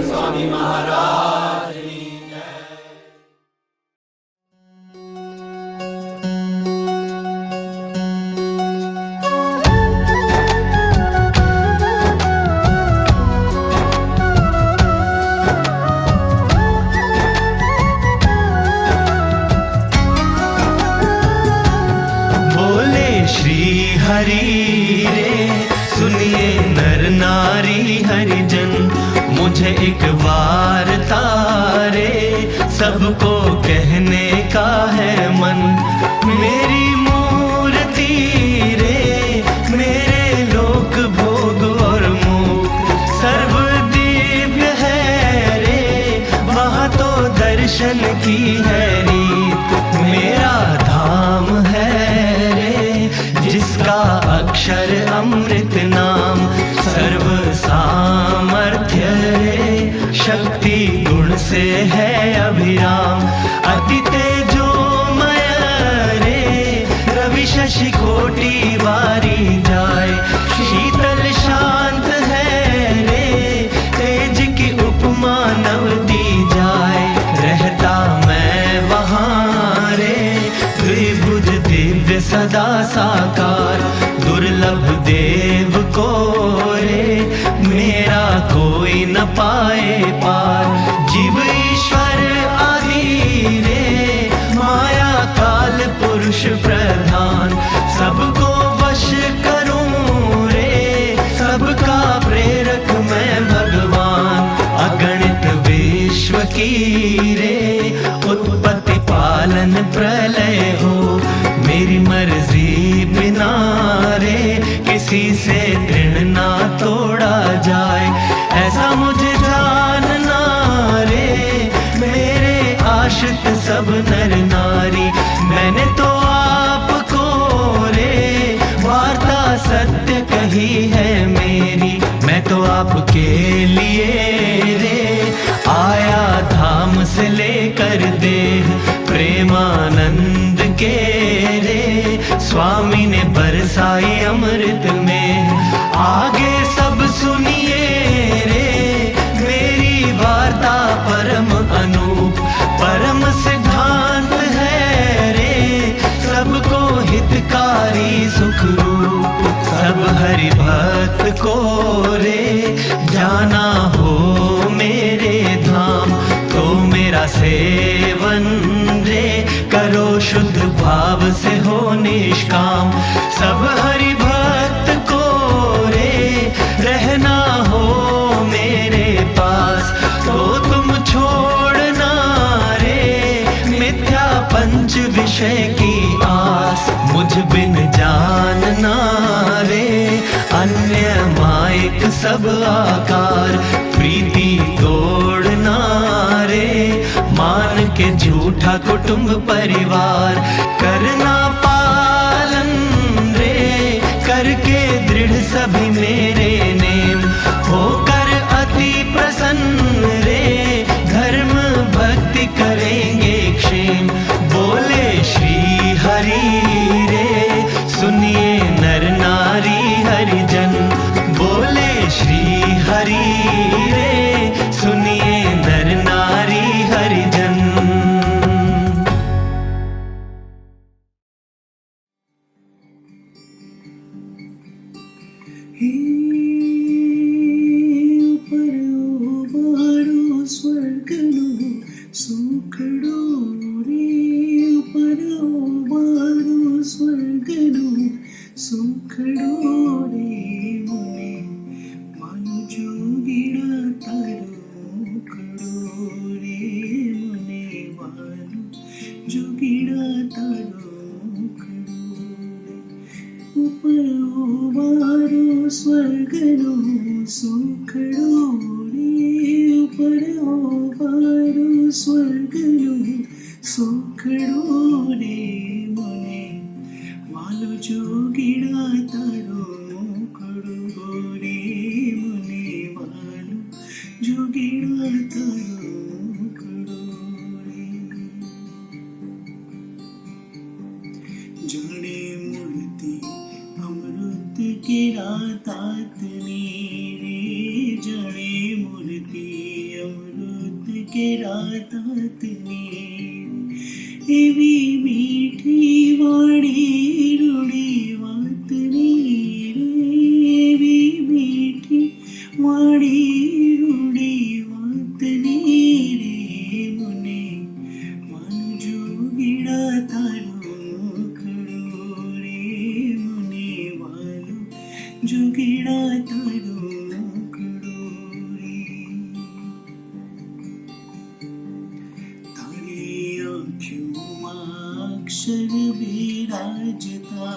स्वामी महाराज हरि रे सुनिए नर नारी हरिजन, मुझे एक वार्ता रे सबको कहने का है मन। मेरी मूर्ति रे मेरे लोक भोग और मुख सर्व दिव्य है रे, वहाँ तो दर्शन की है रीत। मेरा धाम है जिसका अक्षर अमृत नाम, सर्व सामर्थ्य रे शक्ति गुण से है अभिराम। अति तेजोमय रे रवि शशि कोटि वारी जाए, शीतल शांत है रे तेज की उपमा नव दी जाए। रहता मैं वहाँ रे द्विभुज दिव्य सदा साकार, दुर्लभ देव को रे मेरा कोई न पाए पार। जीव ईश्वर आदि रे माया काल पुरुष प्रधान, सबको वश करूं रे सबका प्रेरक मैं भगवान। अगणित विश्व की रे उत्पत्ति पालन प्रलय हो, मेरी मर्जी बिना रे किसी से तृण ना तोड़ा जाए। ऐसा मुझे जानना रे मेरे आश्रित सब नर नारी, मैंने तो आपको रे वार्ता सत्य कही है मेरी। मैं तो आपके लिए रे आया धाम से लेकर देह, प्रेमानंद के रे स्वामी ने बरसाई अमृत में। आगे सब सुनिए रे मेरी वार्ता परम अनूप, परम सिद्धांत है रे सबको हितकारी सुख रूप। सब हरि भक्त को रे जाना हो मेरे धाम, तो मेरा सेवन रे करो शुद्ध भाव से हो निष्काम। सब हरि भक्त को रे रहना हो मेरे पास, तो तुम छोड़ना रे मिथ्या पंच विषय की आस। मुझ बिन जानना रे अन्य मायक सब आकार, प्रीति तोड़ना रे मान के झूठा कुटुंब परिवार। करना पालन रे करके दृढ़ सभी मेरे नेम, होकर अति प्रसन्न रे धर्म भक्ति करेंगे क्षेम। बोले श्री हरि रे सुनिए नर नारी हरिजन, बोले श्री हरि रे सुनिए नर नारी हरिजन। ಸ್ವರ್ಗನು ಸೂಕಡೋ ರೇ ಪರವಾರು ಸ್ವರ್ಗನು ಸೂಕಡೋ ರೇ ಮುನೆ ಮನುಜು ಗಿಡ ತರೋ ಕಡೋ ರೇ ಮುನೆ ಮಾನು ಜು ಗಿಡ ತರೋ ಕಡೋ ರೇ ಪರವಾರು ಸ್ವರ್ಗನು ಸೂಕಡೋ ಪರವಾರು ಸ್ವರ್ಗನು ಸೂಕಡೋ ರೇ ಮುನೆ ಮಾಲು ಜೋಗಿಡ ತರೋ ಕಡುಗೋ ರೇ ಮುನೆ ಮಾಲು तारो मुखड़ो रे जाने मूर्ति अमृत के रातात ने रे जाने मूर्ति अमृत के रातात ने एवी मीठी वाणी रूड़ी वात ने रे एवी मीठी वाणी रूड़ी वात ने रे मुने मानु जोगीड़ा तारो मुखड़ो रे मुने वालो जोगीड़ा तारो मुखड़ो रे तारी आँखों में अक्षर विराजता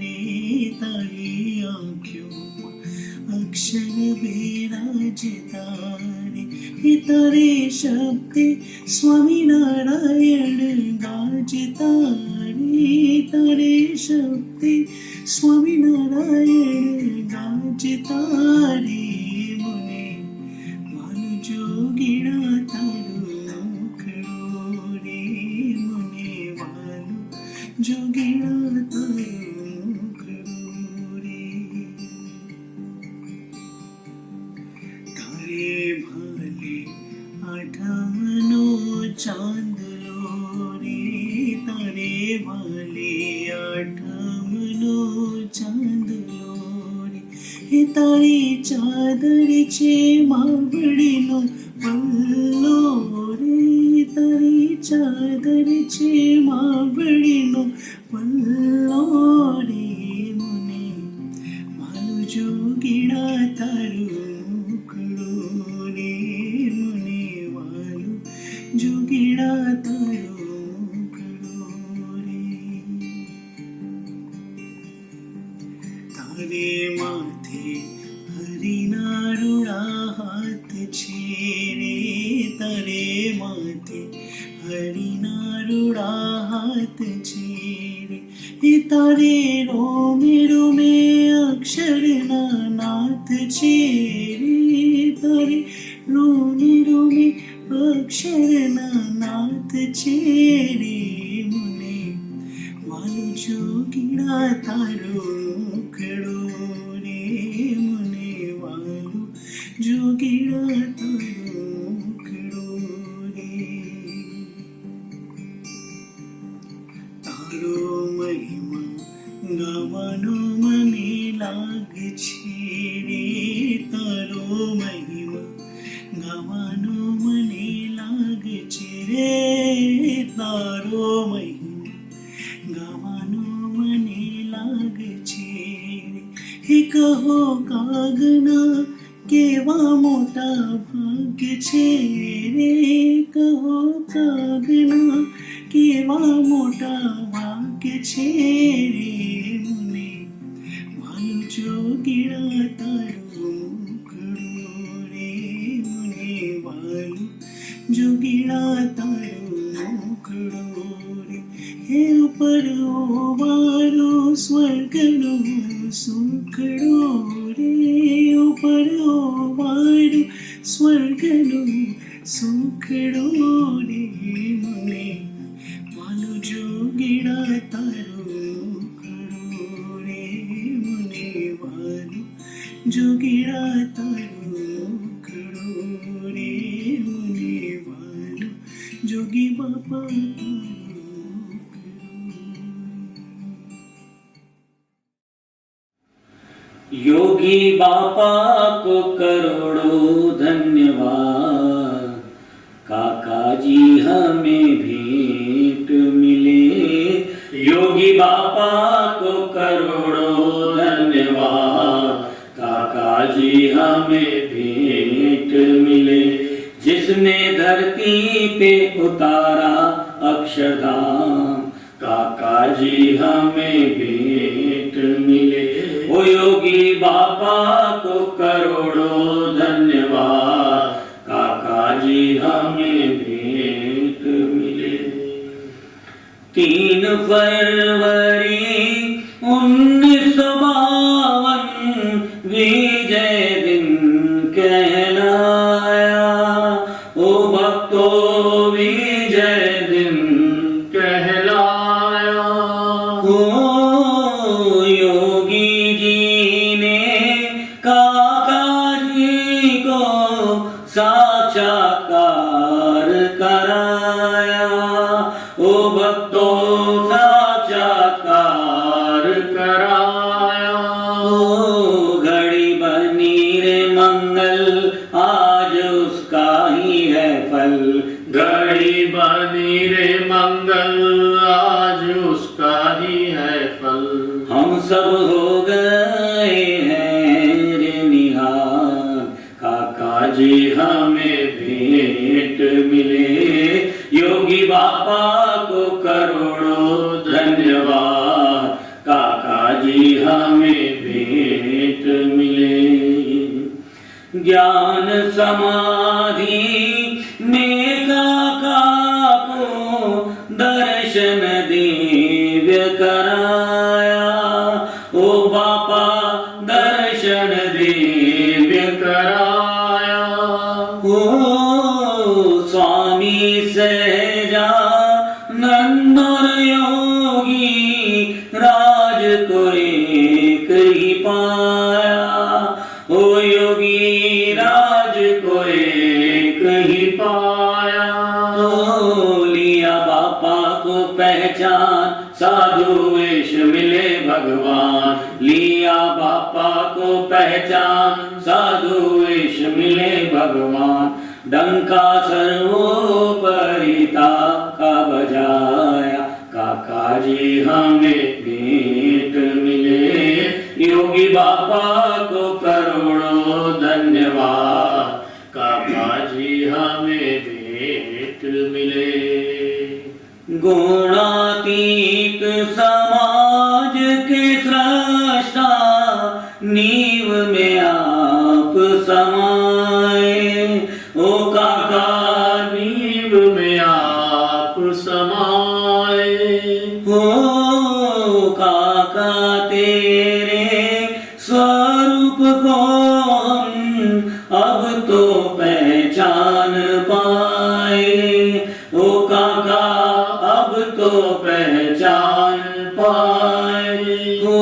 रे तारी आँखों में अक्षर विराजता रे तारे शब्द स्वामी नारायण गाजता रे तारे शब्द स्वामी नारायण गाजता रे मुने मानु जोगीड़ा तारो मुखड़ो रे मुने मानु जोगीड़ा तारो मुखड़ो रे तारे भाले आठमनो चांदलो रे तारे भाले आठमनो चांदलो रे हे तारी चादर छे मावड़ीनो पल्लो रे तारी चादर छे मावड़ीनो पल्लो रे मुने मालू जोगीड़ा तारो मुखड़ो रे मुने वालू जोगीड़ा तारो मुखड़ो रे तारे माथे हरिना रूड़ा हाथ छे रे तारे माथे हरिना रूड़ा हाथ छे रे तारे रोमे रोमे अक्षर ना नाथ छे रे तारे रोमे रोमे अक्षर ना नाथ छे रे मुने वालू जोगीड़ा तारो मुखड़ो रे मुने वालू जोगीड़ा तारो मुखड़ो रे तारो महिमा गाવાનો મને લાગે છે રે તારો મહિમા ગાવાનો મને લાગે છે રે તારો મહિમા ગાવાનો મને લાગે છે રે હે કહો કાગના કેવા મોટા ભાગ્ય છે રે કહો કાગના કેવા મોટા ભાગ્ય છે રે મુને માલુ જોગીડા તારો મુખડો રે મુને વાલુ જોગીડા તારો મુખડો રે હે ઉપર વારો સ્વર્ગનો સુખડો રે ઉપર વારો સ્વર્ગનો સુખડો રે મુને માલુ જોગીડા તારો મુખડો રે મુને વાલુ જોગીડા તારો મુખડો રે મુને વાલુ જોગી બાપા તારો योगी बापा को करोड़ों धन्यवाद काका जी हमें भेंट मिले योगी बापा को करोड़ों धन्यवाद काका जी हमें भेंट मिले जिसने धरती पे उतारा अक्षरधाम काका जी हमें भेंट मिले ओ योगी बापा को करोड़ों धन्यवाद काका जी हमें भेंट मिले 3 फरवरी 1952 विजय दिन कहलाया भक्तों विजय दिन कहलाया। हो योगी जी ने काका जी को साक्षात्कार कराया। ओ भक्तों साक्षात्कार कराया। ओ घड़ी बनी रे मंगल आज उसका ही है फल। घड़ी बनी रे मंगल आज उसका ही है फल। हम सब हो गए हैं रे निहाल, काका जी हमें भेंट मिले। योगी बाबा को करोड़ों धन्यवाद, काका जी हमें भेंट मिले। ज्ञान समाधि में काका को दर्शन दिव्य कराया। ओ बापा दर्शन दिव्य कराया। ओ स्वामी सहजानंद और योगी राज को एक ही पाया। ओ योगी राज को एक ही पाया। ओ लिया बापा को पहचान, साधु वेश मिले भगवान। लिया बापा को पहचान, साधु वेश मिले भगवान। डंका सर्वोपरिता का बजाया, काका जी हमें भेंट मिले। योगी बाबा को करोड़ों धन्यवाद, काका जी हमें भेंट मिले। गुणातीत समाज के सृष्टा नींव में आप समाए। ओ काका नींव में आप समाए। ओ काका तेरे स्वरूप को हम अब तो पहचान पाए। ओ काका अब तो पहचान पाए। ओ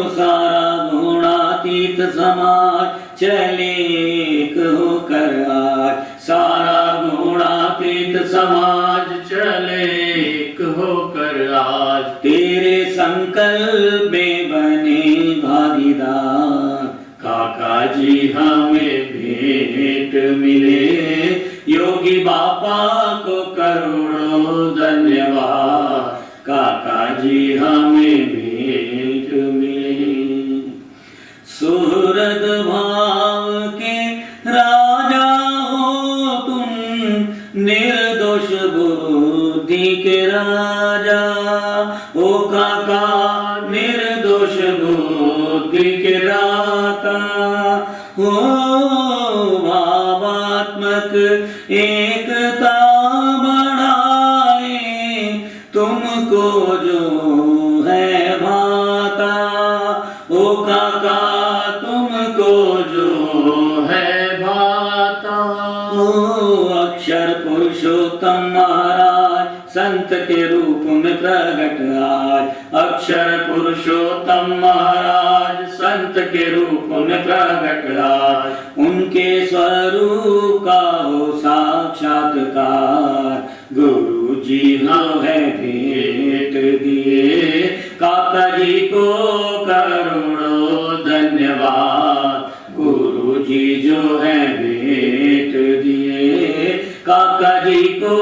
सारा गुणातीत समाज चले एक होकर आज। सारा गुणातीत समाज चले एक होकर आज। तेरे संकल्प में बने भागीदार, काका जी हमें भेंट मिले। योगी बाबा को करोड़ों धन्यवाद, काका जी हमें भेंट मिले। सुहृद भाव के राजा हो तुम, निर्दोष बुद्धि के राजा। ओ काका निर्दोष बुद्धि के दाता। हो भावात्मक एकता बढ़ाए तुमको जो है भाता। ओ काका तुमको जो है भाता। ओ अक्षर पुरुषोत्तम महाराज संत के रूप में प्रकट आज। अक्षर पुरुषोत्तम महाराज संत के रूप में प्रकट आज। उनके स्वरूप का हो साक्षात्कार, गुरु जी हाँ है भेंट दिए। काका जी को करोड़ों धन्यवाद, गुरु जी जो है भेंट दिए। काका जी को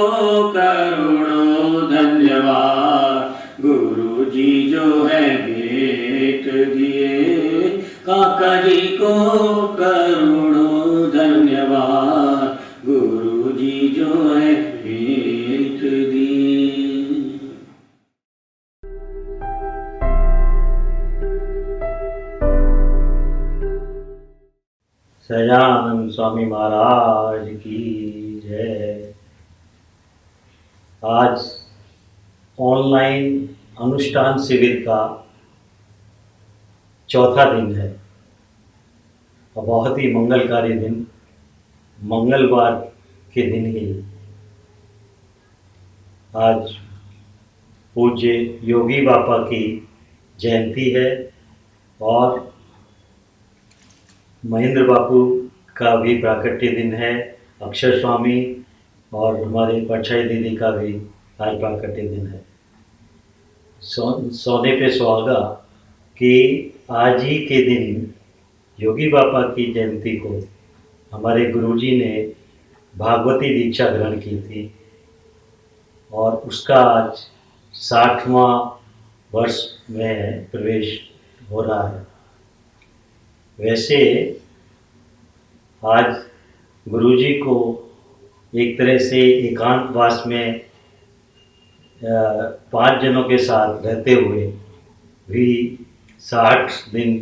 करोड़ों धन्यवाद, गुरु जी जो है भेंट दिए। काका जी को करोड़ों धन्यवाद, गुरु जी जो है भेंट दिए। सहजानंद स्वामी महाराज की जय। आज ऑनलाइन अनुष्ठान शिविर का चौथा दिन है और बहुत ही मंगलकारी दिन, मंगलवार के दिन ही आज पूज्य योगी बापा की जयंती है और महेंद्र बापू का भी प्राकट्य दिन है। अक्षर स्वामी और हमारे परछाई दीदी का भी आज प्राकट्य दिन है। सोने पे सुहागा कि आज ही के दिन योगी बापा की जयंती को हमारे गुरुजी ने भागवती दीक्षा ग्रहण की थी और उसका आज 60वां वर्ष में प्रवेश हो रहा है। वैसे आज गुरुजी को एक तरह से एकांतवास में 5 जनों के साथ रहते हुए भी 60 दिन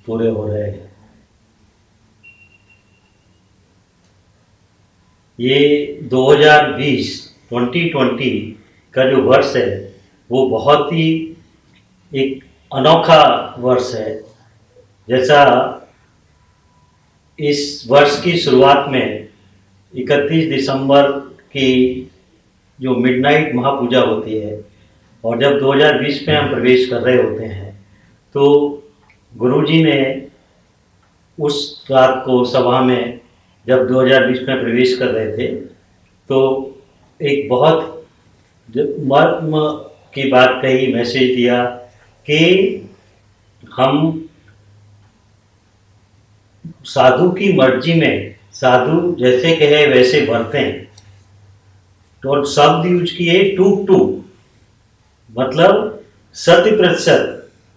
पूरे हो रहे हैं। ये 2020 का जो वर्ष है वो बहुत ही एक अनोखा वर्ष है। जैसा इस वर्ष की शुरुआत में 31 दिसंबर की जो मिडनाइट महापूजा होती है और जब 2020 में हम प्रवेश कर रहे होते हैं तो गुरुजी ने उस रात को सभा में जब 2020 में प्रवेश कर रहे थे तो एक बहुत मर्म की बात कही, मैसेज दिया कि हम साधु की मर्जी में, साधु जैसे कहे वैसे बरतें। तो शब्द यूज किए टू मतलब 100%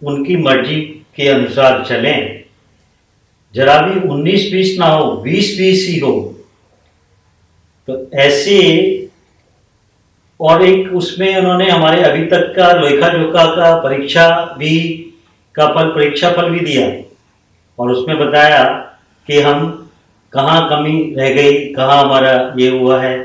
उनकी मर्जी के अनुसार चलें। जरा भी 19-20 ना हो, 20-20 ही हो। तो ऐसे और एक उसमें उन्होंने हमारे अभी तक का लेखा जोखा का परीक्षा फल भी दिया और उसमें बताया कि हम कहाँ कमी रह गई, कहाँ हमारा ये हुआ है।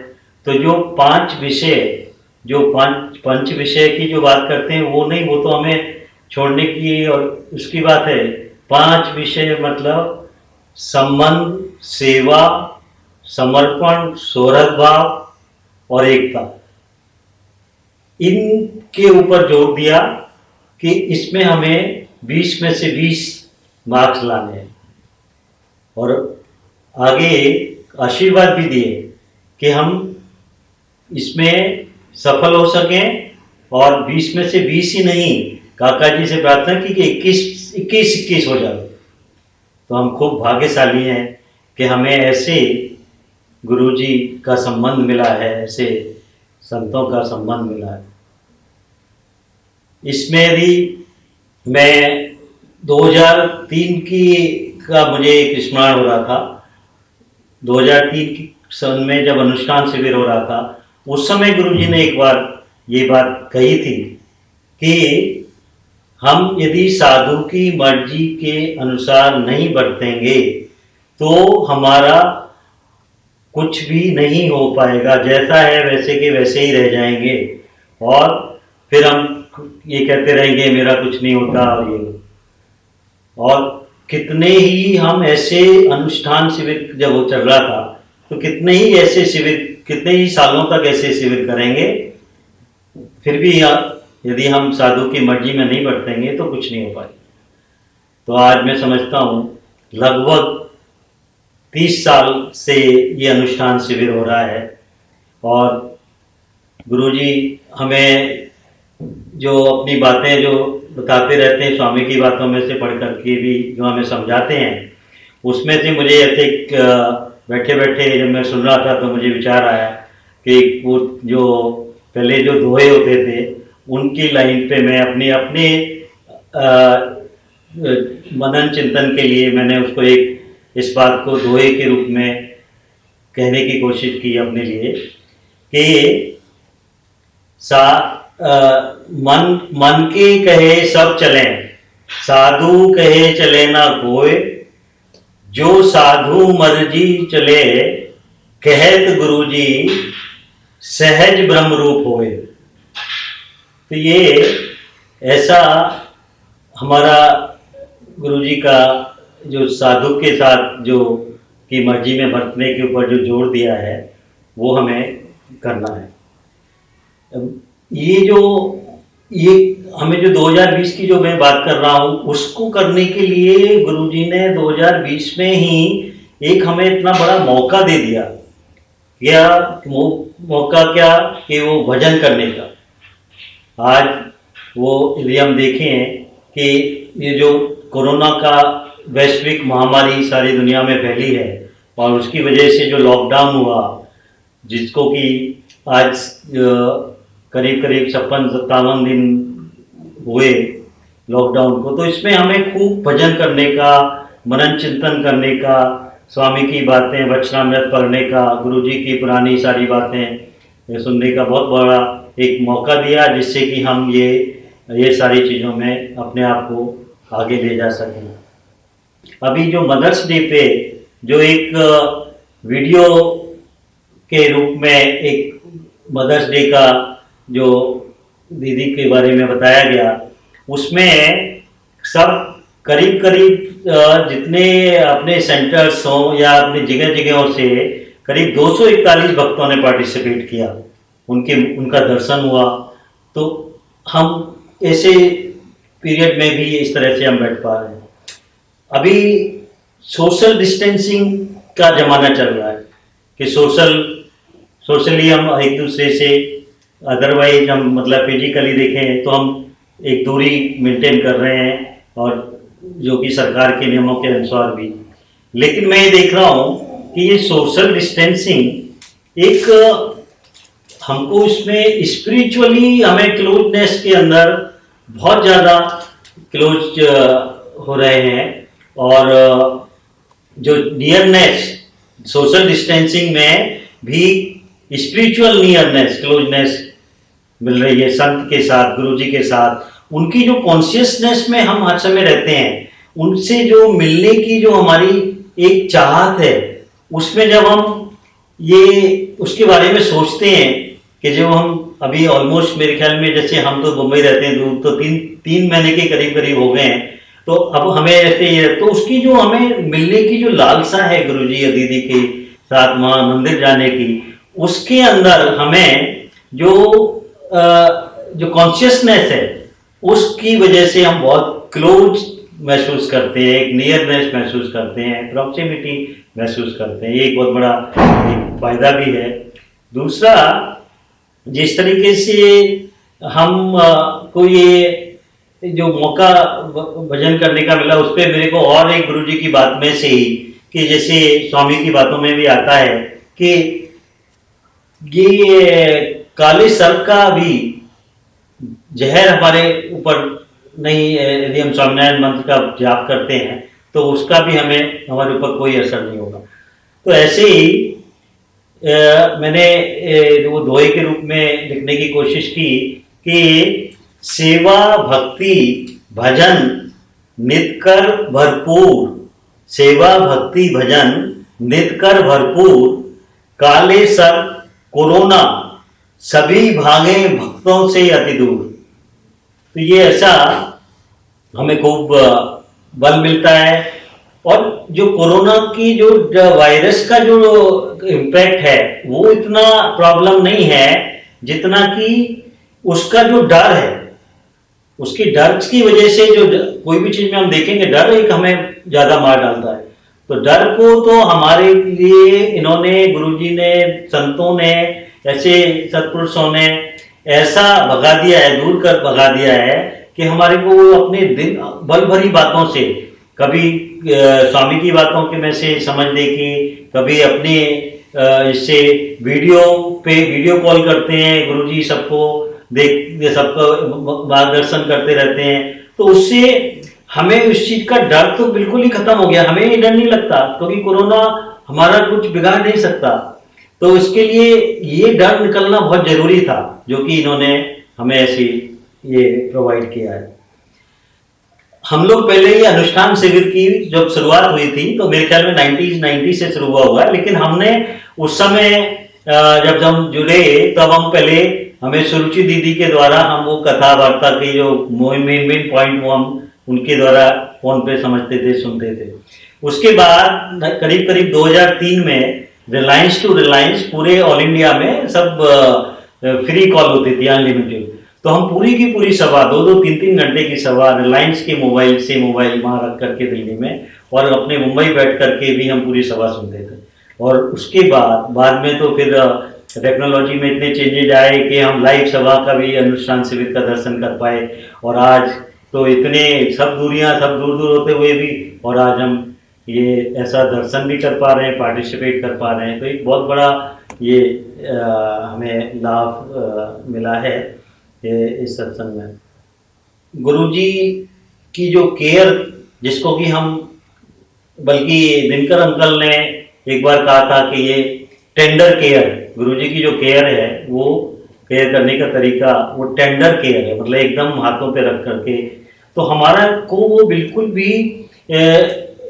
तो जो 5 विषय, जो पंच विषय की जो बात करते हैं वो नहीं, वो तो हमें छोड़ने की और उसकी बात है। 5 विषय मतलब संबंध, सेवा, समर्पण, सौहार्द और एकता, इनके ऊपर जोर दिया कि इसमें हमें 20 में से 20 मार्क्स लाने हैं और आगे आशीर्वाद भी दिए कि हम इसमें सफल हो सकें और 20 में से 20 ही नहीं, काका जी से प्रार्थना की कि 21 हो जाए। तो हम खूब भाग्यशाली हैं कि हमें ऐसे गुरुजी का संबंध मिला है, ऐसे संतों का संबंध मिला है। इसमें भी मैं 2003 का मुझे एक स्मरण हो रहा था। 2003 की सन में जब अनुष्ठान शिविर हो रहा था उस समय गुरुजी ने एक बार ये बात कही थी कि हम यदि साधु की मर्जी के अनुसार नहीं बरतेंगे तो हमारा कुछ भी नहीं हो पाएगा, जैसा है वैसे के वैसे ही रह जाएंगे और फिर हम ये कहते रहेंगे मेरा कुछ नहीं होता। और कितने ही हम ऐसे अनुष्ठान शिविर जब वो चल रहा था तो कितने ही ऐसे शिविर, कितने ही सालों तक ऐसे शिविर करेंगे, फिर भी यदि हम साधु की मर्जी में नहीं बरतेंगे तो कुछ नहीं हो पाएगा। तो आज मैं समझता हूँ लगभग 30 साल से ये अनुष्ठान शिविर हो रहा है और गुरुजी हमें जो अपनी बातें जो बताते रहते हैं, स्वामी की बातों में से पढ़ करके भी जो हमें समझाते हैं, उसमें से मुझे ऐसे बैठे बैठे जब मैं सुन रहा था तो मुझे विचार आया कि वो जो पहले जो दोहे होते थे उनकी लाइन पे मैं अपने मनन चिंतन के लिए मैंने उसको इस बात को दोहे के रूप में कहने की कोशिश की अपने लिए कि मन के कहे सब चलें, साधु कहे चले ना कोई, जो साधु मर्जी चले कहत गुरुजी सहज ब्रह्म रूप होए। तो ये ऐसा हमारा गुरुजी का जो साधु के साथ जो की मर्जी में बरतने के ऊपर जो जोर दिया है वो हमें करना है। ये हमें जो 2020 की जो मैं बात कर रहा हूँ उसको करने के लिए गुरुजी ने 2020 में ही एक हमें इतना बड़ा मौका दे दिया। क्या मौका क्या कि वो भजन करने का। आज वो यदि हम देखें कि ये जो कोरोना का वैश्विक महामारी सारी दुनिया में फैली है और उसकी वजह से जो लॉकडाउन हुआ, जिसको कि आज करीब करीब 56-57 दिन हुए लॉकडाउन को, तो इसमें हमें खूब भजन करने का, मनन चिंतन करने का, स्वामी की बातें वचनामृत पढ़ने का, गुरुजी की पुरानी सारी बातें सुनने का बहुत बड़ा एक मौका दिया, जिससे कि हम ये सारी चीज़ों में अपने आप को आगे ले जा सकें। अभी जो मदर्स डे पे जो एक वीडियो के रूप में एक मदर्स डे का जो दीदी के बारे में बताया गया, उसमें सब करीब करीब जितने अपने सेंटर्स हों या अपनी जगह जगहों से करीब 241 भक्तों ने पार्टिसिपेट किया, उनका दर्शन हुआ। तो हम ऐसे पीरियड में भी इस तरह से हम बैठ पा रहे हैं। अभी सोशल डिस्टेंसिंग का ज़माना चल रहा है कि सोशली हम एक दूसरे से, अदरवाइज हम मतलब फिजिकली देखें तो हम एक दूरी मेंटेन कर रहे हैं, और जो कि सरकार के नियमों के अनुसार भी। लेकिन मैं ये देख रहा हूँ कि ये सोशल डिस्टेंसिंग एक हमको इसमें स्पिरिचुअली हमें क्लोजनेस के अंदर बहुत ज़्यादा क्लोज हो रहे हैं, और जो नियरनेस सोशल डिस्टेंसिंग में भी स्पिरिचुअल नियरनेस क्लोजनेस मिल रही है संत के साथ, गुरुजी के साथ। उनकी जो कॉन्शियसनेस में हम हर समय रहते हैं, उनसे जो मिलने की जो हमारी एक चाहत है, उसमें जब हम ये उसके बारे में सोचते हैं कि जब हम अभी ऑलमोस्ट मेरे ख्याल में जैसे हम तो मुंबई रहते हैं दूर, तो तीन महीने के करीब करीब हो गए हैं, तो अब हमें ऐसे ही तो उसकी जो हमें मिलने की जो लालसा है गुरुजी या दीदी के साथ वहाँ मंदिर जाने की, उसके अंदर हमें जो कॉन्शियसनेस है उसकी वजह से हम बहुत क्लोज महसूस करते हैं, एक नियरनेस महसूस करते हैं, प्रॉक्सिमिटी महसूस करते हैं। ये एक बहुत बड़ा एक फायदा भी है। दूसरा, जिस तरीके से हम को ये जो मौका भजन करने का मिला, उस पर मेरे को और एक गुरुजी की बात में से ही कि जैसे स्वामी की बातों में भी आता है कि ये काले सर्प का भी जहर हमारे ऊपर नहीं, यदि हम स्वामीनारायण मंत्र का जाप करते हैं तो उसका भी हमारे ऊपर कोई असर नहीं होगा। तो ऐसे ही मैंने वो दोहे के रूप में लिखने की कोशिश की कि सेवा भक्ति भजन नित कर भरपूर, सेवा भक्ति भजन नित कर भरपूर, काले सर्प कोरोना सभी भागे भक्तों से अति दूर। तो ये ऐसा हमें खूब बल मिलता है। और जो कोरोना की जो वायरस का जो इम्पैक्ट है वो इतना प्रॉब्लम नहीं है जितना कि उसका जो डर है, उसकी डर की वजह से जो कोई भी चीज में हम देखेंगे डर एक हमें ज्यादा मार डालता है। तो डर को तो हमारे लिए इन्होंने, गुरुजी ने, संतों ने, ऐसे सत्पुरुषों ने ऐसा भगा दिया है, दूर कर भगा दिया है कि हमारे को अपने दिन बल भरी बातों से, कभी स्वामी की बातों के में से समझने की, कभी अपने इससे वीडियो कॉल करते हैं, गुरुजी सबको सबको मार्गदर्शन करते रहते हैं, तो उससे हमें उस चीज का डर तो बिल्कुल ही खत्म हो गया। हमें ये डर नहीं लगता क्योंकि कोरोना हमारा कुछ बिगाड़ नहीं सकता। तो इसके लिए ये डर निकलना बहुत जरूरी था, जो कि इन्होंने हमें ऐसी ये प्रोवाइड किया है। हम लोग पहले ही अनुष्ठान शिविर की जब शुरुआत हुई थी तो मेरे ख्याल में 90 से शुरू हुआ है, लेकिन हमने उस समय जब हम जुड़े तब हम पहले हमें सुरुचि दीदी के द्वारा हम वो कथा वार्ता के जो मेन पॉइंट वो हम उनके द्वारा फोन पे समझते थे, सुनते थे। उसके बाद करीब 2003 में रिलायंस टू रिलायंस पूरे ऑल इंडिया में सब फ्री कॉल होती थी अनलिमिटेड। तो हम पूरी की पूरी सभा 2-2, 3-3 घंटे की सभा रिलायंस के मोबाइल से मोबाइल वहाँ रख करके दिल्ली में और अपने मुंबई बैठ करके भी हम पूरी सभा सुनते थे। और उसके बाद में तो फिर टेक्नोलॉजी में इतने चेंजेज आए कि हम लाइव सभा का भी अनुष्ठान शिविर का दर्शन कर पाए। और आज तो इतने सब दूरियां सब दूर दूर होते हुए भी और आज हम ये ऐसा दर्शन भी कर पा रहे हैं, पार्टिसिपेट कर पा रहे हैं। तो एक बहुत बड़ा ये हमें लाभ मिला है इस सत्संग में। गुरुजी की जो केयर, जिसको कि हम, बल्कि दिनकर अंकल ने एक बार कहा था कि ये टेंडर केयर, गुरुजी की जो केयर है वो केयर करने का तरीका वो टेंडर केयर है, मतलब एकदम हाथों पे रख करके। तो हमारा को वो बिल्कुल भी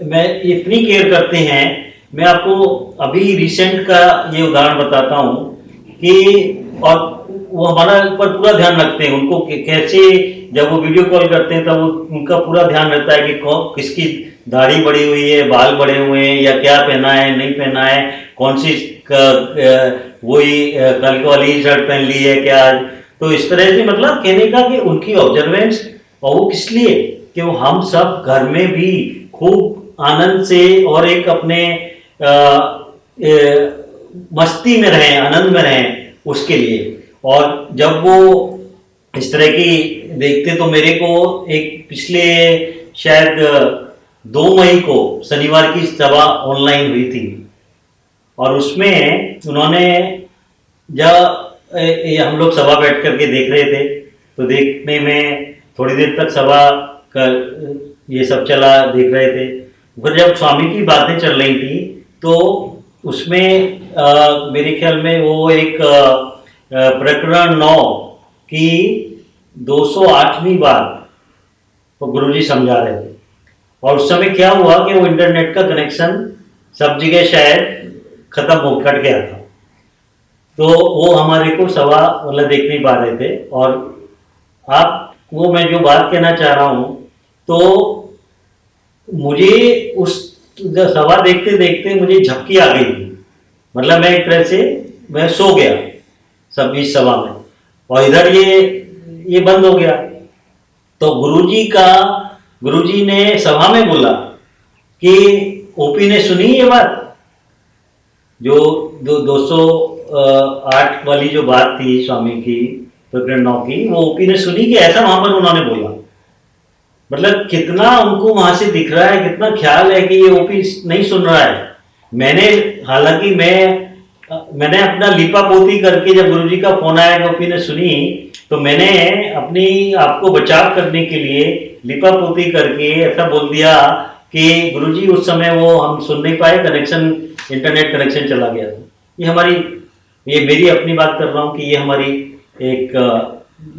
मैं इतनी केयर करते हैं। मैं आपको अभी रिसेंट का ये उदाहरण बताता हूँ कि और वो हमारा ऊपर पूरा ध्यान रखते हैं। उनको कैसे जब वो वीडियो कॉल करते हैं तब उनका पूरा ध्यान रहता है कि किसकी दाढ़ी बढ़ी हुई है, बाल बढ़े हुए हैं या क्या पहना है नहीं पहना है, कौन सी वही कल वाली शर्ट पहन ली है क्या। तो इस तरह से मतलब कहने का कि उनकी ऑब्जर्वेंस, और वो किस लिए कि वो हम सब घर में भी खूब आनंद से और एक अपने मस्ती में रहें, आनंद में रहें उसके लिए। और जब वो इस तरह की देखते तो मेरे को एक पिछले शायद 2 मई को शनिवार की सभा ऑनलाइन हुई थी और उसमें उन्होंने जब हम लोग सभा बैठ करके देख रहे थे तो देखने में थोड़ी देर तक सभा का ये सब चला, देख रहे थे। फिर जब स्वामी की बातें चल रही थी तो उसमें मेरे ख्याल में वो एक प्रकरण 9 की 208वीं बात तो गुरुजी समझा रहे थे। और उस समय क्या हुआ कि वो इंटरनेट का कनेक्शन सब जगह शायद कट गया था, तो वो हमारे को सभा मतलब देख नहीं पा रहे थे। और आप वो मैं जो बात कहना चाह रहा हूँ, तो मुझे उस सभा देखते देखते मुझे झपकी आ गई थी, मतलब मैं एक तरह से मैं सो गया सब इस सभा में और इधर ये बंद हो गया। तो गुरुजी ने सभा में बोला कि ओपी ने सुनी ये बात, जो 208 वाली जो बात थी स्वामी की प्रकरण 9 की, वो ओपी ने सुनी कि ऐसा वहां पर उन्होंने बोला। मतलब कितना उनको वहां से दिख रहा है, कितना ख्याल है कि ये ओपी नहीं सुन रहा है। मैंने हालांकि मैंने अपना लिपा पोती करके जब गुरुजी का फोन आया कि ओपी ने सुनी, तो मैंने अपनी आपको बचाव करने के लिए लिपा पोती करके ऐसा बोल दिया कि गुरुजी उस समय वो हम सुन नहीं पाए, कनेक्शन इंटरनेट कनेक्शन चला गया था। ये मेरी अपनी बात कर रहा हूँ कि ये हमारी एक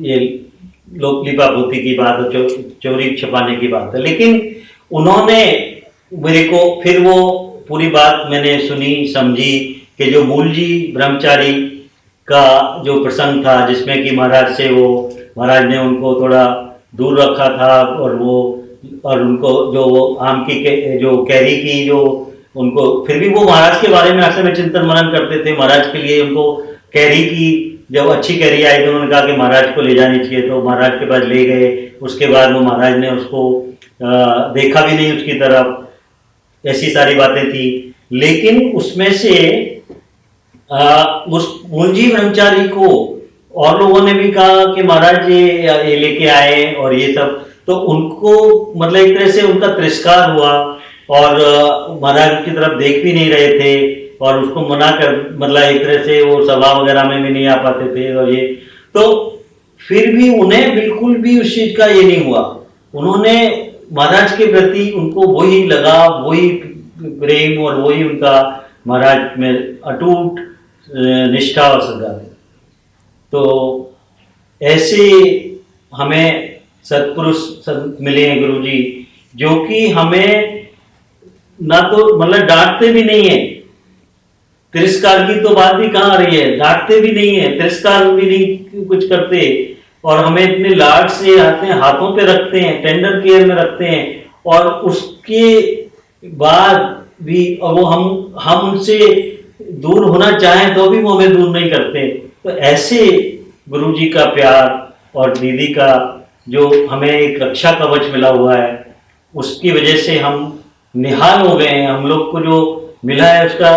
ये लोक लिपा पोती की बात और चोरी छुपाने की बात है। लेकिन उन्होंने मेरे को फिर वो पूरी बात मैंने सुनी समझी कि जो मूल जी ब्रह्मचारी का जो प्रसंग था जिसमें कि महाराज ने उनको थोड़ा दूर रखा था और उनको जो आम की जो कैरी की जो उनको, फिर भी वो महाराज के बारे में अक्सर में चिंतन मनन करते थे। महाराज के लिए उनको कैरी की जब अच्छी कैरी आई तो उन्होंने कहा कि महाराज को ले जानी चाहिए, तो महाराज के पास ले गए। उसके बाद वो महाराज ने उसको देखा भी नहीं उसकी तरफ, ऐसी सारी बातें थी। लेकिन उसमें से उस मुंजी ब्रह्मचारी को और लोगों ने भी कहा कि महाराज ये लेके आए और ये सब, तो उनको मतलब एक तरह से उनका तिरस्कार हुआ और महाराज की तरफ देख भी नहीं रहे थे और उसको मना कर, मतलब एक तरह से वो सभा वगैरह में भी नहीं आ पाते थे। और ये तो फिर भी उन्हें बिल्कुल भी उस चीज का ये नहीं हुआ। उन्होंने महाराज के प्रति उनको वही लगाव, वही प्रेम और वही उनका महाराज में अटूट निष्ठा और श्रद्धा है। तो ऐसे हमें सत्पुरुष मिले हैं गुरुजी, जो कि हमें ना तो मतलब डांटते भी नहीं है, तिरस्कार की तो बात ही कहाँ आ रही है, डांटते भी नहीं है, तिरस्कार भी नहीं कुछ करते और हमें इतने लाड से हाथों पे रखते हैं, टेंडर केयर में रखते हैं। और उसके बाद भी और वो हम उनसे दूर होना चाहें तो भी वो हमें दूर नहीं करते। तो ऐसे गुरुजी का प्यार और दीदी का जो हमें एक रक्षा कवच मिला हुआ है, उसकी वजह से हम निहाल हो गए हैं। हम लोग को जो मिला है उसका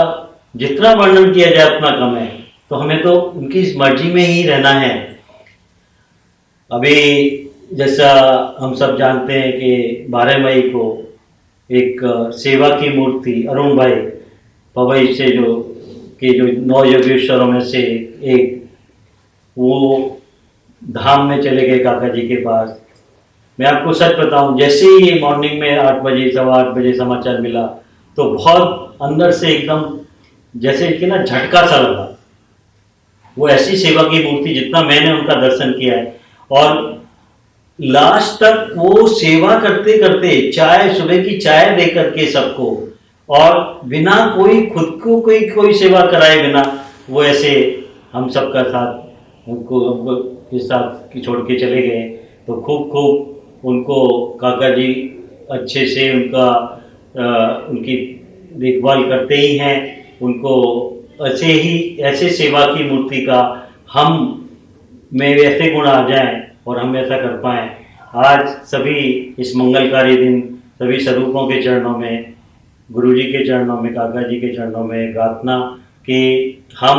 जितना वर्णन किया जाए उतना कम है। तो हमें तो उनकी इस मर्जी में ही रहना है। अभी जैसा हम सब जानते हैं कि 12 मई को एक सेवा की मूर्ति अरुण भाई पवई से जो 9 योगेश्वरों में से एक, वो धाम में चले गए काका जी के पास। मैं आपको सच बताऊं, जैसे ही मॉर्निंग में 8 बजे 8:15 बजे समाचार मिला तो बहुत अंदर से एकदम जैसे कि ना झटका सा लगा। वो ऐसी सेवा की मूर्ति, जितना मैंने उनका दर्शन किया है, और लास्ट तक वो सेवा करते करते चाय, सुबह की चाय दे करके सबको, और बिना कोई खुद को कोई सेवा कराए बिना वो ऐसे हम सबका साथ उनको इस साथ छोड़ के चले गए। तो खूब उनको काका जी अच्छे से उनकी देखभाल करते ही हैं। उनको ऐसे सेवा की मूर्ति का हम में ऐसे गुण आ जाएं और हम ऐसा कर पाएं। आज सभी इस मंगलकारी दिन सभी स्वरूपों के चरणों में, गुरुजी के चरणों में, काका जी के चरणों में प्रार्थना कि हम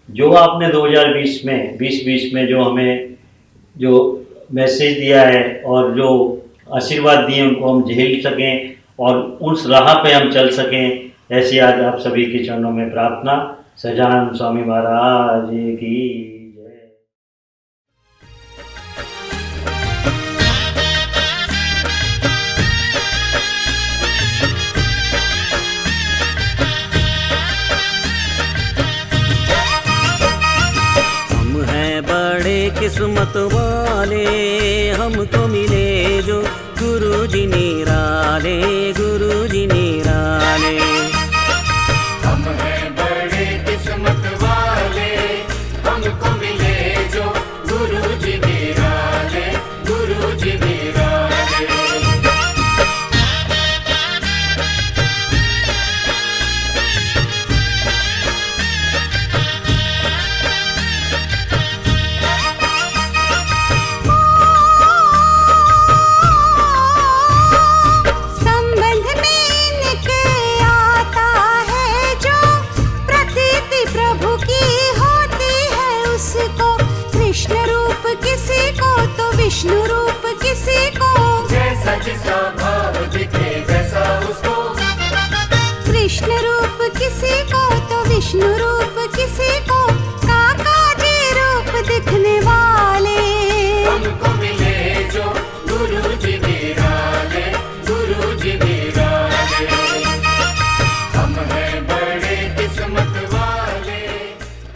जो आपने 2020 में जो हमें जो मैसेज दिया है और जो आशीर्वाद दिए उनको हम झेल सकें और उस राह पे हम चल सकें। ऐसी आज आप सभी के चरणों में प्रार्थना। सजानंद स्वामी महाराज की जय। हम हैं बड़े किस्मत वाले, हमको मिले जो गुरुजी निराले, गुरुजी निराले। हम हैं बड़े किस्मत वाले, हमको मिले जो गुरुजी निराले, गुरुजी निराले। संबंध में इनके आता है जो प्रतीति प्रभु की होती है उसको। कृष्ण रूप किसी को तो विष्णु रूप किसी को, जैसा जिसका भाव दिखे वैसा उसको। कृष्ण रूप किसी को तो विष्णु रूप किसी को, काका जी रूप दिखने वाले। हमको मिले जो गुरुजी निराले, गुरुजी निराले। हम हैं बड़े किस्मत वाले,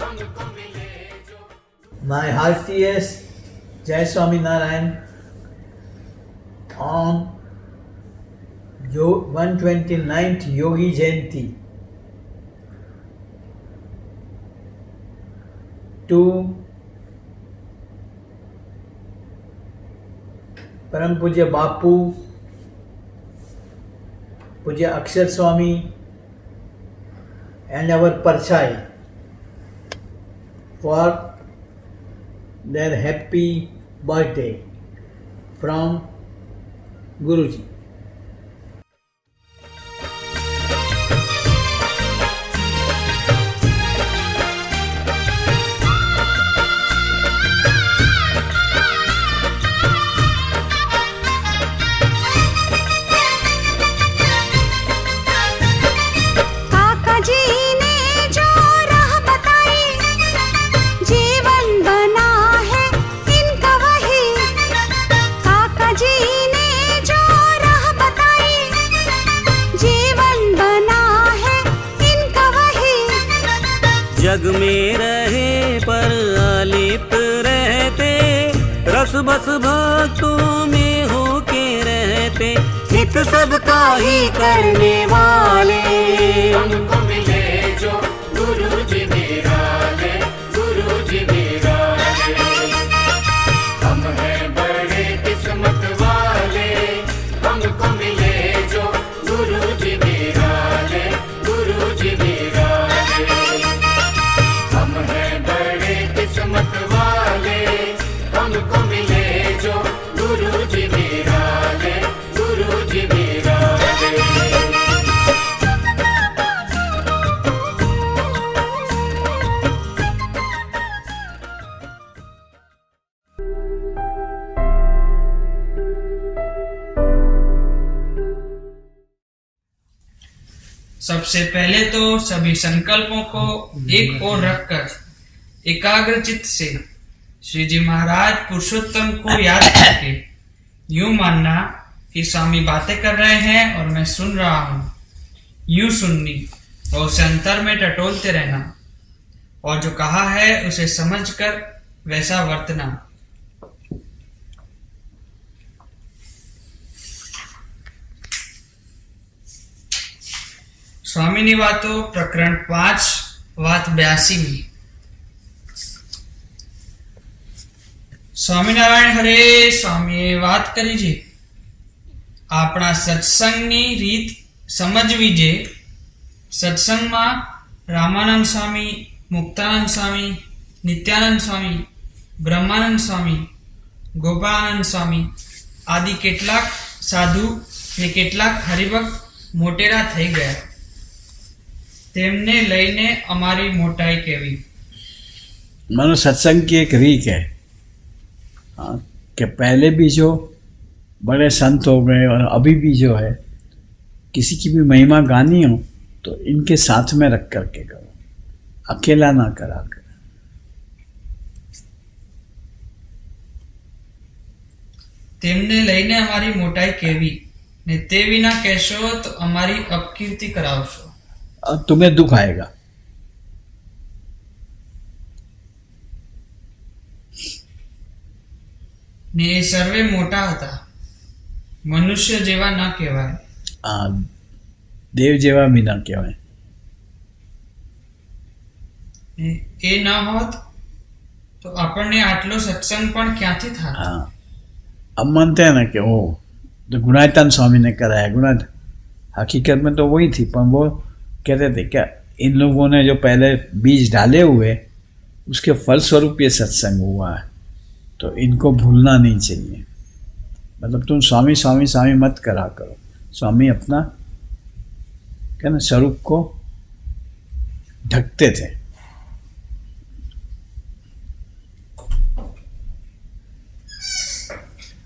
हमको मिले जो। My heartiest Jai Swaminarayan on 129th Yogi Jayanti to Param Pujya Bapu, Pujya Akshar Swami and our Parchai for their happy birthday from Guruji. काका जी ने जो राह बताई, जीवन बना है इनका वही। काका जी ने जो राह बताई, जीवन बना है इनका वही। जग में रहे पर अलिप्त रहते, रस बस भक्तों में होके रहते, हित सबका ही करने वाले। हमको मिले जो गुरुजी निराले, गुरुजी निराले। हम हैं बड़े किस्मत वाले, हमको मिले जो गुरुजी निराले, गुरुजी निराले। हम हैं बड़े किस्मत सबसे पहले तो सभी संकल्पों को एक ओर रखकर एकाग्र चित्त से श्री जी महाराज पुरुषोत्तम को याद करके यूं मानना कि स्वामी बातें कर रहे हैं और मैं सुन रहा हूं, यूं सुननी और उसे अंतर में टटोलते रहना और जो कहा है उसे समझकर वैसा वर्तना। स्वामिनी वातो प्रकरण 5 વાત 82 સ્વામિનારાયણ હરે સ્વામીએ વાત કરી છે આપણા સત્સંગની રીત સમજવી છે। સત્સંગમાં રામાનંદ સ્વામી, મુક્તાનંદ સ્વામી, નિત્યાનંદ સ્વામી, બ્રહ્માનંદ સ્વામી, ગોપાળાનંદ સ્વામી આદિ કેટલાક સાધુ ને કેટલાક હરિભક્ત મોટેરા થઈ ગયા। તેમને લઈને અમારી મોટાઈ કેવી। मानो सत्संग की एक रीत है कि पहले भी जो बड़े संत हो गए और अभी भी जो है किसी की भी महिमा गानी हो तो इनके साथ में रख करके करो, अकेला ना करा कर। તેમને લઈને અમારી મોટાઈ કેવી ને તે વિના કહેશો તો અમારી અપકીર્તિ કરાવશો। और तुम्हें दुख आएगा। ને એ સર્વે મોટા હતા, મનુષ્ય જેવા ન કહેવાય। देव जेवा भी ना कहवाय। ને એ ન હોત તો આપણને આટલો સત્સંગ પણ ક્યાંથી થાત। हाँ, अब मानते हैं ना कि ओ तो गुणायतन स्वामी ने कराया। गुणायतन हकीकत में तो वही थी, पर वो कहते थे क्या इन लोगों ने जो पहले बीज डाले हुए उसके फलस्वरूप ये सत्संग हुआ है, तो इनको भूलना नहीं चाहिए। मतलब तुम स्वामी स्वामी स्वामी मत करा करो। स्वामी अपना क्या ना स्वरूप को ढकते थे।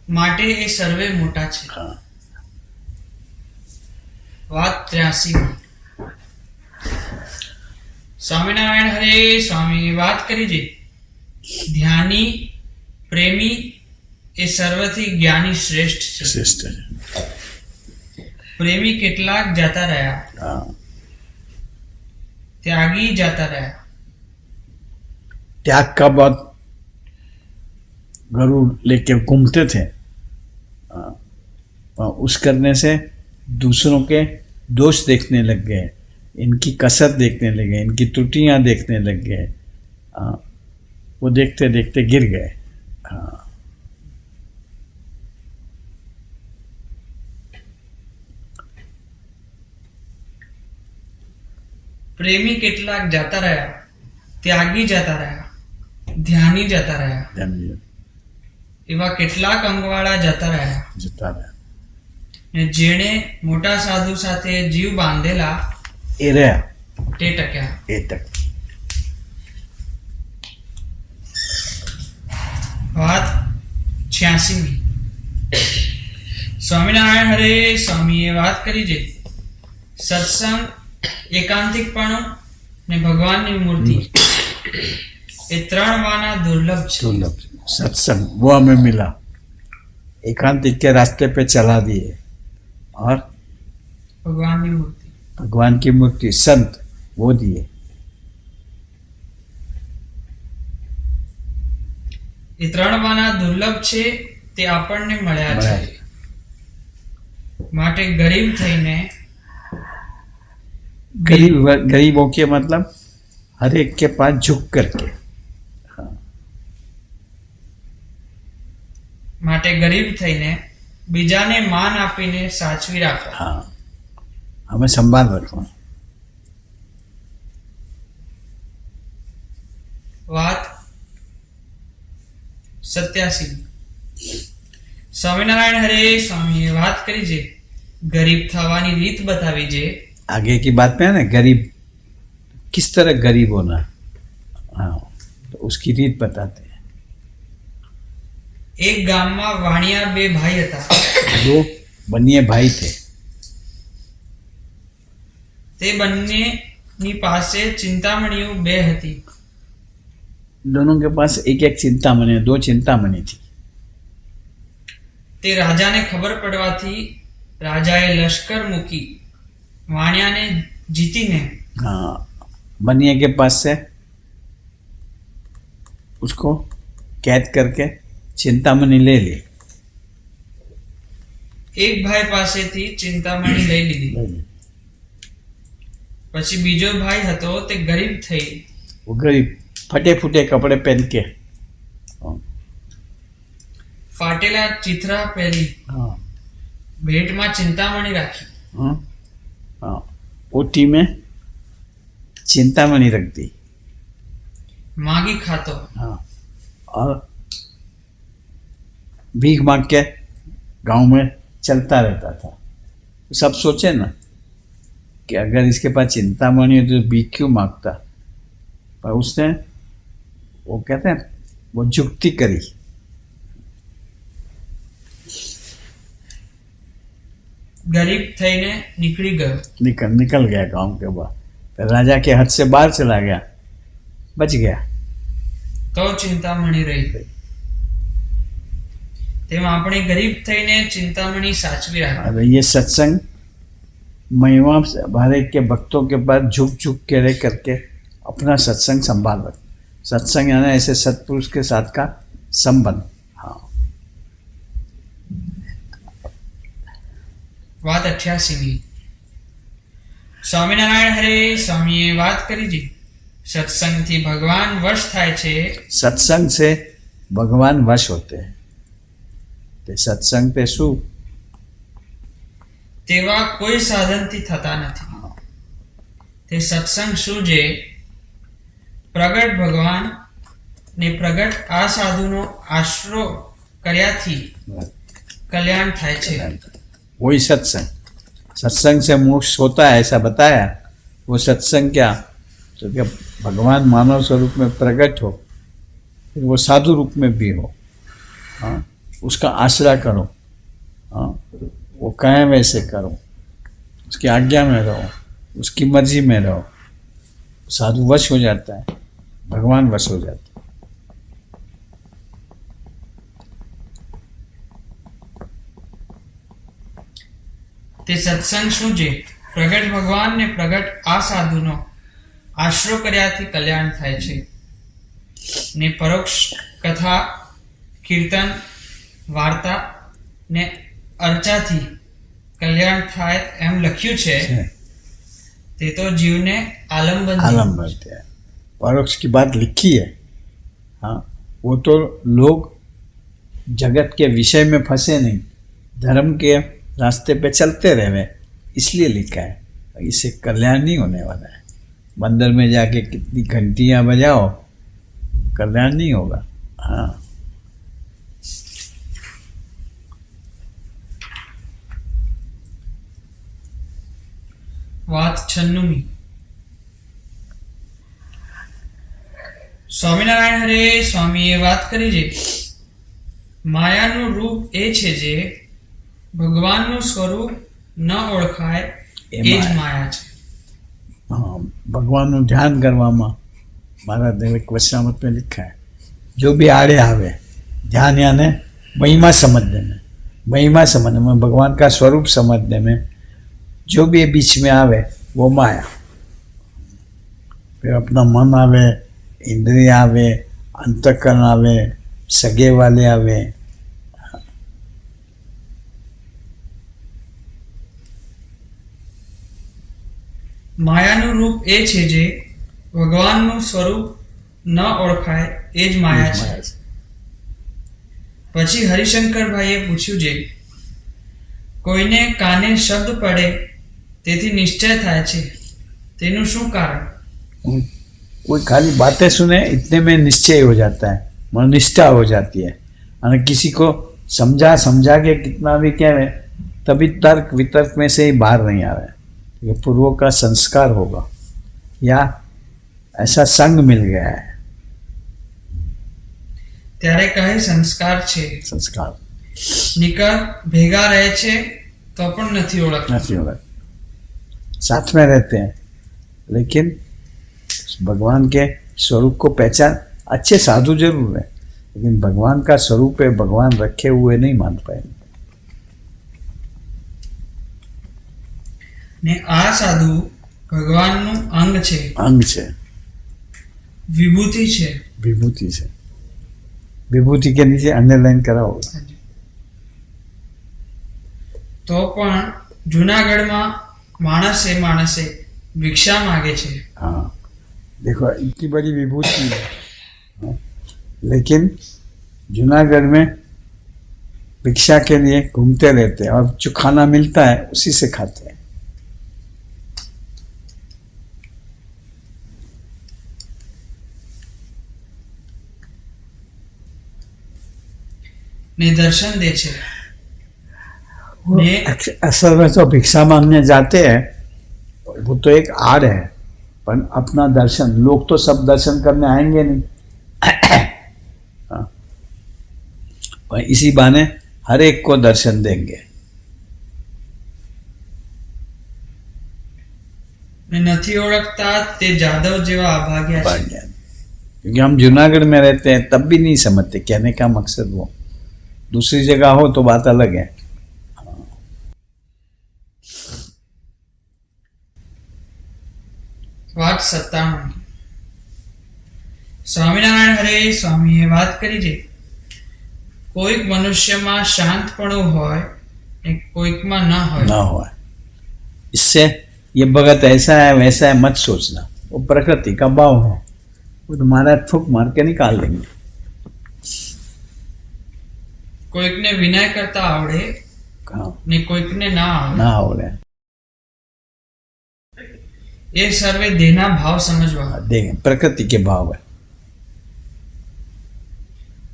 માટે એ સર્વે મોટા છે। हाँ, વાત 83 સ્વામિનારાયણ હરે સ્વામી વાત કરી છે ધ્યાની પ્રેમી એ સર્વથી જ્ઞાની શ્રેષ્ઠ છે। सिस्टर। પ્રેમી કેટલાક જતા રહ્યા, हाँ, ત્યાગી જતા રહ્યા। त्याग का बहुत गरुड़ लेके घूमते थे। उस करने से दूसरों के दोष देखने लग गए, इनकी कसर देखने लगे, इनकी त्रुटियां देखने लग गए। वो देखते देखते गिर गए। हाँ, પ્રેમી કેટલાક જતા રહ્યા, ત્યાગી જતા રહ્યા, ધ્યાની જતા રહ્યા, जानिए, એવા કેટલાક અંગવાળા જતા રહ્યા। जता रहा। ને જેણે મોટા સાધુ સાથે જીવ બાંધેલા ये रहा તે ટક્યા। ये तक। વાત 86 સ્વામિનારાયણ હરે સ્વામીએ વાત કરી છે સત્સંગ એકાંતિકપણું ને ભગવાનની મૂર્તિ એ ત્રણ વાના दुर्लभ છે। दुर्लभ सत्संग वो हमें मिला, एकांतिक के रास्ते पे चला दिए, और ભગવાનની મૂર્તિ भगवान की मूर्ति संत वो दिए। એ ત્રણ વાના दुर्लभ છે તે આપણને મળ્યા છે। માટે ગરીબ થઈને गरीबों के मतलब हर एक के पास झुक करके। માટે ગરીબ થઈને બીજાને માન આપીને સાચવી રાખો। हाँ, हमें संभाल रखो। વાત 87 સ્વામિનારાયણ હરે સ્વામીએ વાત કરી છે ગરીબ થવાની રીત બતાવી છે। आगे की बात में है ना गरीब किस तरह गरीब होना। हाँ, तो उसकी रीत बताते हैं। એક ગામમાં વાણિયા બે ભાઈ હતા। दो बनिए भाई थे। તે બંનેની પાસે ચિંતામણીઓ 2 હતી. दोनों के पास एक एक चिंतामणि, 2 चिंतामणि थी. તે રાજાને ખબર પડવાથી રાજાએ લશ્કર મૂકી વાણિયાને જીતીને हाँ, बनिया के पास से उसको कैद करके चिंतामणि ले ली. એક ભાઈ પાસેથી ચિંતામણી લઈ લીધી. પછી બીજો ભાઈ હતો તે ગરીબ થઈ वो गरीब फटे फूटे कपड़े पहन के, ફાટેલા ચિથરા પહેરી हाँ ભેટમાં ચિંતામણી રાખી. हाँ हाँ, ओटी में चिंतामणि रख दी. માગી ખાતો. हाँ, और भीख मांग के गांव में चलता रहता था. सब सोचे ना कि अगर इसके पास चिंतामणि है तो भीख क्यों मांगता, पर उसने वो कहते हैं वो जुक्ति करी. ગરીબ થઈને નીકળી ગયો. निकल गया गांव के बाहर. फिर राजा के हद से बाहर चला गया, बच गया. તો ચિંતામણી રહી. તેમાં આપણે ગરીબ થઈને ચિંતામણી સાચવી રાખી. और ये सत्संग महिमा से हमारे के भक्तों के पास झुक झुक के रह करके अपना सत्संग संभाल रख. सत्संग यानी ऐसे सत्पुरुष के साथ का संबंध. हाँ, વાત 88મી. સ્વામિનારાયણ હરે સ્વામીએ વાત કરી છે સત્સંગથી ભગવાન વશ થાય છે. सत्संग से भगवान वश होते हैं. ते सत्संग पे शू તેવા કોઈ સાધનથી થતા નથી. તે સત્સંગ શું છે? પ્રગટ ભગવાન ને પ્રગટ આ સાધુનો આશરો કર્યાથી કલ્યાણ થાય છે. वही सत्संग. सत्संग से मोक्ष होता है ऐसा बताया. वो सत्संग क्या, तो क्या भगवान मानव स्वरूप में प्रकट हो, फिर वो साधु रूप में भी हो. हाँ, उसका आश्रय करो. हाँ, वो कहे वैसे करो, उसकी आज्ञा में रहो, उसकी मर्जी में रहो. साधु वश हो जाता है, भगवान वश हो जाता है. તે સત્સંગ શું છે? પ્રગટ ભગવાન ને પ્રગટ આ સાધુનો આશરો કર્યાથી કલ્યાણ થાય છે. ને પરોક્ષ કથા, કીર્તન, વાર્તા ને અર્ચાથી કલ્યાણ થાય એમ લખ્યું છે. તે તો જીવને આલંબન आलम बनते हैं. परोक्ष की बात लिखी है. हाँ, वो तो लोग जगत के विषय में फंसे नहीं, धर्म के रास्ते पे चलते रहे, इसलिए लिखा है. इससे कल्याण नहीं होने वाला है. मंदिर में जाके कितनी घंटियां बजाओ, कल्याण नहीं होगा. हाँ, વાત 96મી. સ્વામિનારાયણ હરે સ્વામીએ વાત કરી છે માયાનું રૂપ એ છે જે ભગવાનનું સ્વરૂપ ન ઓળખાય એ જ માયા છે. हाँ, भगवान નું ध्यान કરવામાં મારા દેવિક વચનામૃત में लिखा है, जो भी आड़े आवे ध्यान यानी महिमा समझने में, महिमा समझने में, भगवान का स्वरूप समझने में, जो भी बीच में आवे वो माया. फिर अपना मन आवे, इंद्रिय आवे, अंतःकरण आवे, सगे वाले आवे. માયાનું રૂપ એ છે જે ભગવાનનું સ્વરૂપ ન ઓળખાય એ જ માયા છે. પછી હરિશંકરભાઈએ પૂછ્યું છે કોઈને કાને શબ્દ પડે તેથી નિશ્ચય થાય છે, તેનું શું કારણ? कोई खाली बातें सुने इतने में निश्चय हो जाता है, मनोनिष्ठा हो जाती है. और किसी को समझा के कितना भी कहे तभी तर्क वितर्क में से ही बाहर नहीं आ रहा है. ये पूर्व का संस्कार होगा या ऐसा संग मिल गया है. ત્યારે કહે સંસ્કાર છે. संस्कार નિકર ભેગા રહે છે તો પણ નથી ઓળખતા. नहीं होगा. साथ में रहते हैं, लेकिन भगवान के स्वरूप को पहचान, अच्छे साधु जरूर है, लेकिन भगवान का स्वरूप है, भगवान रखे हुए नहीं मान पाएंगे। ने आ साधु ભગવાનનું અંગ છે, અંગ છે, વિભૂતિ છે। विभूति से, विभूति के नीचे अंडरलाइन कराओ। તો પણ જુનાગઢમાં માણસે માણસે ભિક્ષા માગે છે। हाँ, देखो इतनी बड़ी विभूति है, हाँ, लेकिन जूनागढ़ में भिक्षा के लिए घूमते रहते हैं और जो खाना मिलता है उसी से खाते हैं। ને દર્શન દે છે ને असल में तो भिक्षा मांगने जाते हैं, वो तो एक आड़ है, पर अपना दर्शन, लोग तो सब दर्शन करने आएंगे नहीं। हाँ, पर इसी बहाने हर एक को दर्शन देंगे। ને નથી ઓળખતા તે જાદવ જેવા અભાગ્યા છે। क्योंकि हम जूनागढ़ में रहते हैं तब भी नहीं समझते, कहने का मकसद वो, दूसरी जगह हो तो बात अलग है। વાત 97। સ્વામિનારાયણ હરે સ્વામીએ વાત કરી છે, કોઈક મનુષ્યમાં શાંતપણું હોય ને કોઈકમાં ન હોય। ना हो, इससे ये भगत ऐसा है वैसा है मत सोचना, वो प्रकृति का भाव है, वो तुम्हारा फूक मार के निकाल देंगे। કોઈકને વિનય કરતા આવડે हाँ, ને કોઈકને ના આવડે। ना हो रहा है, એ સર્વે દેહના ભાવ સમજવા। देखें प्रकृति के भाव है।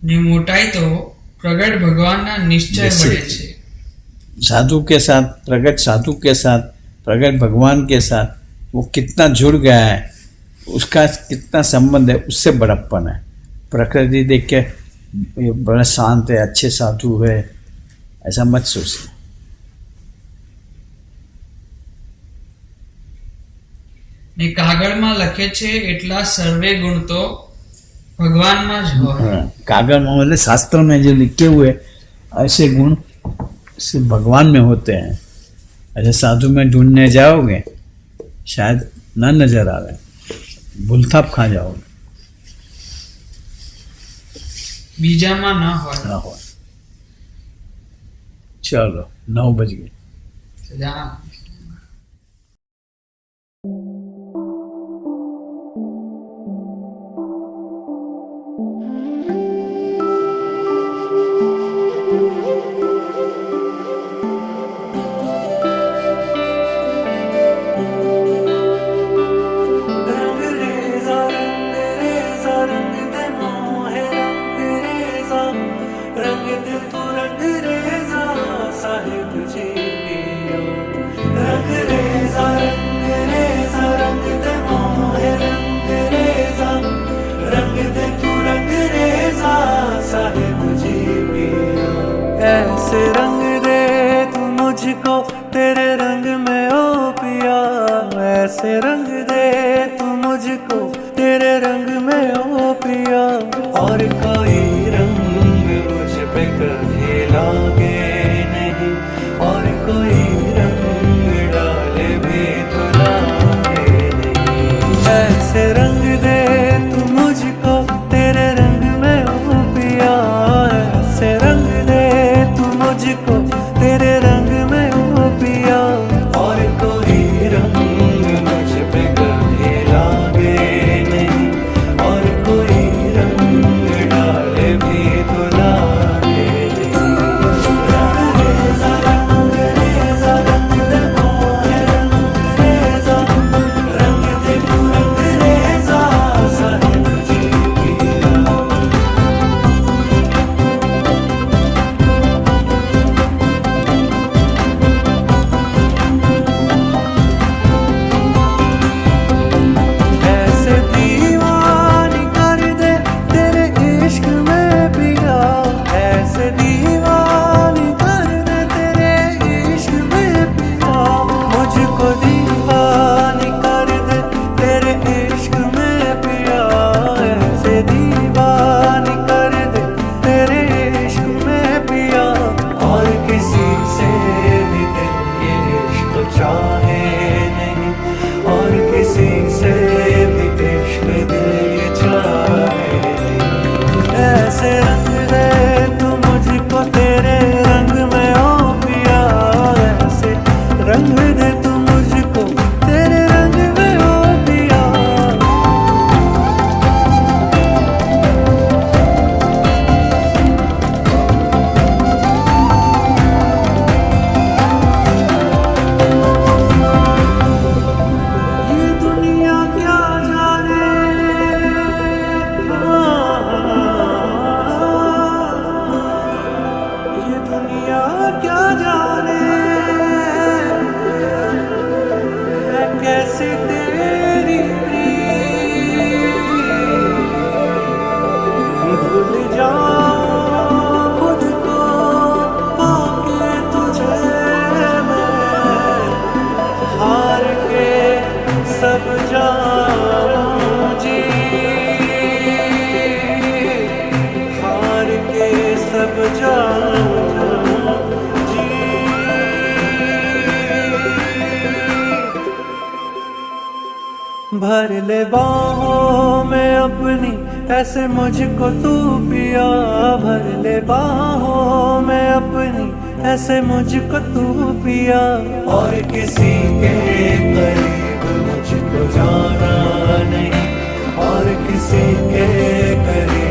ને મોટાઈ તો પ્રગટ ભગવાનના નિશ્ચય વડે છે। साधु के साथ, प्रगट साधु के साथ, प्रगट भगवान के साथ वो कितना जुड़ गया है, उसका कितना संबंध है, उससे बड़प्पन है। प्रकृति देख के ये बड़ा शांत है, अच्छे साधु है, ऐसा मत सोचिए। ને કાગળમાં લખે છે એટલા સર્વે ગુણ તો ભગવાનમાં જ હોય। हाँ, कागज में मतलब शास्त्र में जो लिखे हुए ऐसे गुण सिर्फ भगवान में होते हैं। ऐसे साधु में ढूंढने जाओगे शायद न नजर आवे, भूलथाप खा जाओगे। બીજામાં ન હોય। ना हो, चलो 9 बज गए। સજાના। ऐसे रंग दे तू मुझको तेरे रंग में ओ पिया, ऐसे रंग दे तू मुझको तेरे रंग में ओ पिया, और कोई रंग मुझ पे कभी लागे नहीं, और कोई रंग डाले भी तो लागे नहीं। ऐसे रंग दे तू मुझको तेरे रंग में ओ पिया, ऐसे रंग दे तू मुझको तेरे रंग में ओ पिया, और कोई रंग मुझ पे कभी लागे नहीं, और कोई रंग डाले भी तो लागे नहीं। रंग रेजा रंग दे मोहे रंग रेजा, रंग दे तू रंग रेजा साहिब जी पिया। ऐसे दीवानी कर दे तेरे इश्क में पिया, ऐसे रंग दे तू मुझको तेरे रंग में ओ पिया, ऐसे रंग दे तू मुझको तेरे रंग में ओ पिया। ये दुनिया क्या जाने, ये दुनिया क्या जाने है कैसी तेरी प्रीत। भूल जाऊं खुद को पाके तुझे मैं, हार के सब जाऊं जी, हार के सब जाऊं जी। भर ले बाहों में अपनी ऐसे मुझको तू पिया, भर ले बाहों में अपनी ऐसे मुझको तू पिया। और किसी के करीब मुझको जाना नहीं, और किसी के करीब